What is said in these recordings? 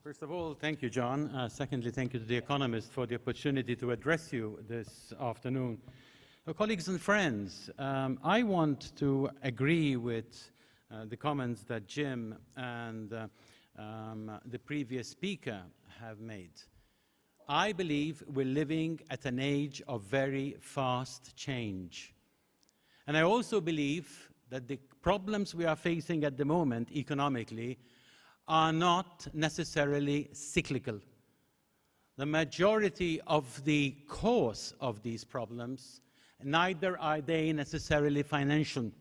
First of all, thank you, John. Secondly, thank you to The Economist for the opportunity to address you this afternoon. Colleagues and friends, I want to agree with the comments that Jim and the previous speaker have made. I believe we're living at an age of very fast change. And I also believe that the problems we are facing at the moment economically are not necessarily cyclical. The majority of the cause of these problems, neither are they necessarily financial.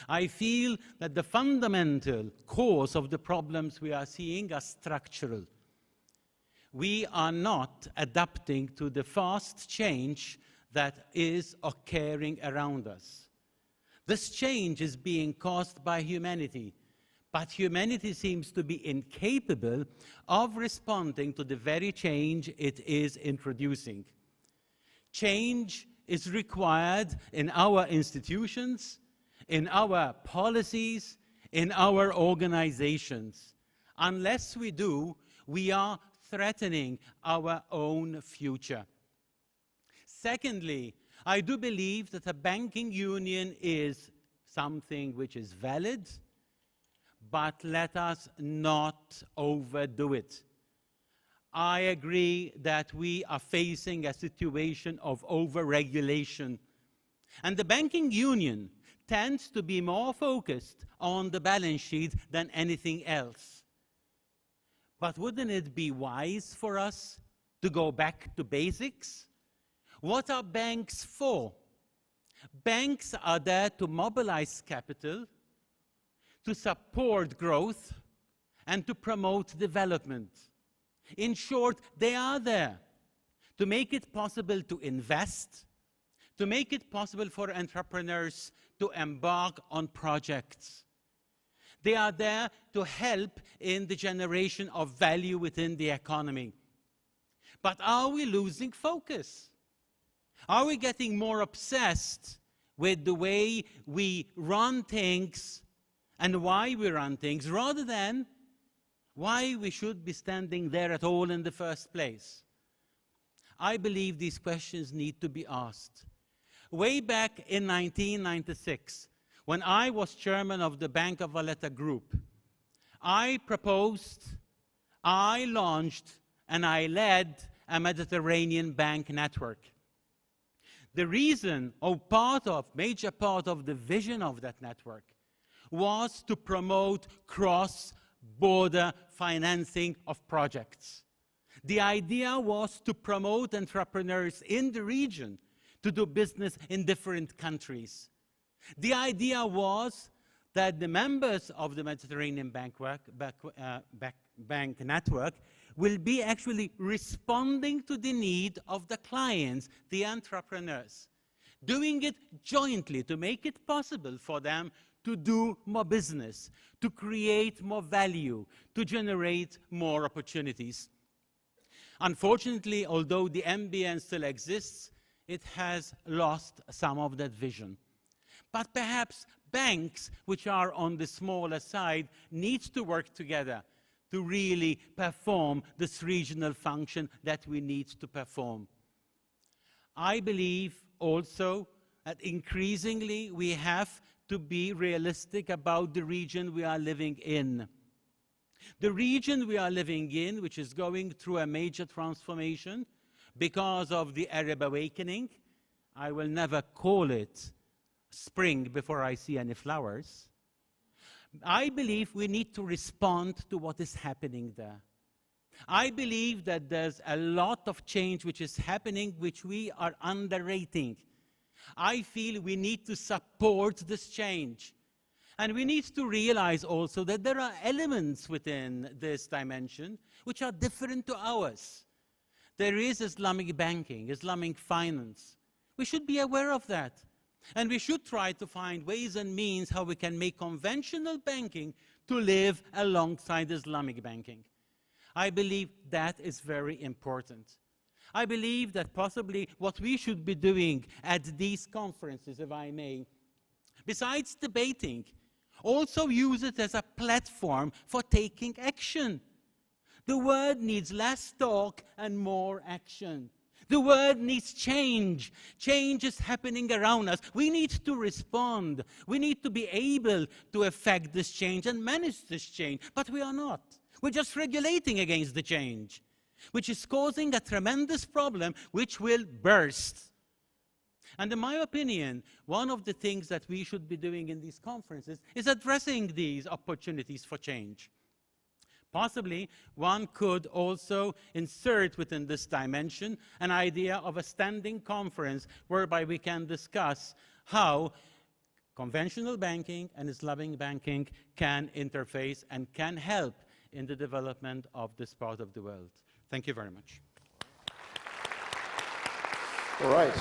I feel that the fundamental cause of the problems we are seeing are structural. We are not adapting to the fast change that is occurring around us. This change is being caused by humanity, but humanity seems to be incapable of responding to the very change it is introducing. Change is required in our institutions, in our policies, in our organizations. Unless we do, we are threatening our own future. Secondly, I do believe that a banking union is something which is valid, but let us not overdo it. I agree that we are facing a situation of over-regulation, and the banking union tends to be more focused on the balance sheet than anything else. But wouldn't it be wise for us to go back to basics? What are banks for? Banks are there to mobilize capital, to support growth, and to promote development. In short, they are there to make it possible to invest, to make it possible for entrepreneurs to embark on projects. They are there to help in the generation of value within the economy. But are we losing focus? Are we getting more obsessed with the way we run things and why we run things, rather than why we should be standing there at all in the first place? I believe these questions need to be asked. Way back in 1996, when I was chairman of the Bank of Valletta Group, I proposed, I launched, and I led a Mediterranean bank network. The reason, or major part of the vision of that network, was to promote cross-border financing of projects. The idea was to promote entrepreneurs in the region to do business in different countries. The idea was that the members of the Mediterranean Bank network will be actually responding to the need of the clients, the entrepreneurs, doing it jointly to make it possible for them to do more business, to create more value, to generate more opportunities. Unfortunately, although the MBN still exists, it has lost some of that vision. But perhaps banks, which are on the smaller side, need to work together to really perform this regional function that we need to perform. I believe also that increasingly we have to be realistic about the region we are living in. The region we are living in, which is going through a major transformation because of the Arab awakening, I will never call it spring before I see any flowers. I believe we need to respond to what is happening there. I believe that there's a lot of change which is happening, which we are underrating. I feel we need to support this change. And we need to realize also that there are elements within this dimension which are different to ours. There is Islamic banking, Islamic finance. We should be aware of that. And we should try to find ways and means how we can make conventional banking to live alongside Islamic banking. I believe that is very important. I believe that possibly what we should be doing at these conferences, if I may, besides debating, also use it as a platform for taking action. The world needs less talk and more action. The world needs change. Change is happening around us. We need to respond. We need to be able to affect this change and manage this change. But we are not. We're just regulating against the change, which is causing a tremendous problem which will burst. And in my opinion, one of the things that we should be doing in these conferences is addressing these opportunities for change. Possibly, one could also insert within this dimension an idea of a standing conference whereby we can discuss how conventional banking and Islamic banking can interface and can help in the development of this part of the world. Thank you very much. All right.